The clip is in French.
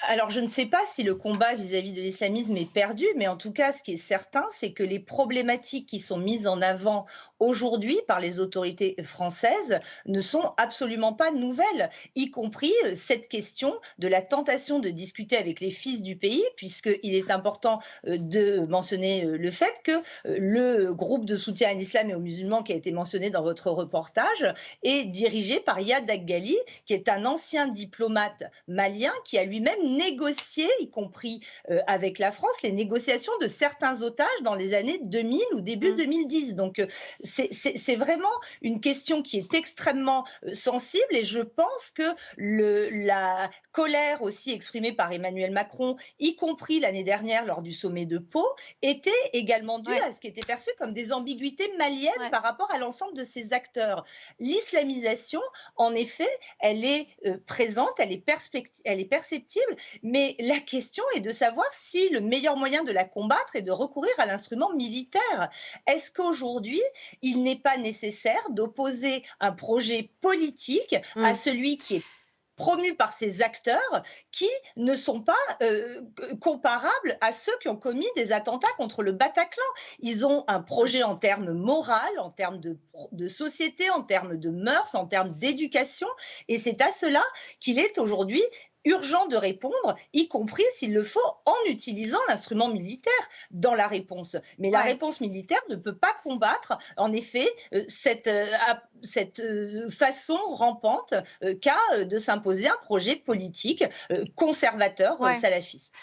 Alors, je ne sais pas si le combat vis-à-vis de l'islamisme est perdu, mais en tout cas, ce qui est certain, c'est que les problématiques qui sont mises en avant aujourd'hui par les autorités françaises ne sont absolument pas nouvelles, y compris cette question de la tentation de discuter avec les fils du pays, puisqu'il est important de mentionner le fait que le groupe de soutien à l'islam et aux musulmans qui a été mentionné dans votre reportage est dirigé par Yad Ghali, qui est un ancien diplomate malien qui a lui-même négocié, y compris avec la France, les négociations de certains otages dans les années 2000 ou début Mmh. 2010. Donc c'est vraiment une question qui est extrêmement sensible et je pense que la colère aussi exprimée par Emmanuel Macron, y compris l'année dernière lors du sommet de Pau, était également due Ouais, à ce qui était perçu comme des ambiguïtés maliennes ouais. par rapport à l'ensemble de ces acteurs. L'islamisation, en effet, elle est présente, elle est perceptible, mais la question est de savoir si le meilleur moyen de la combattre est de recourir à l'instrument militaire. Est-ce qu'aujourd'hui, il n'est pas nécessaire d'opposer un projet politique à Mmh. celui qui est promu par ces acteurs qui ne sont pas comparables à ceux qui ont commis des attentats contre le Bataclan. Ils ont un Mmh. projet en termes moral, en termes de société, en termes de mœurs, en termes d'éducation, et c'est à cela qu'il est aujourd'hui urgent de répondre, y compris s'il le faut en utilisant l'instrument militaire dans la réponse. Mais la Ouais. réponse militaire ne peut pas combattre, en effet, cette façon rampante qu'a de s'imposer un projet politique conservateur Ouais. salafiste.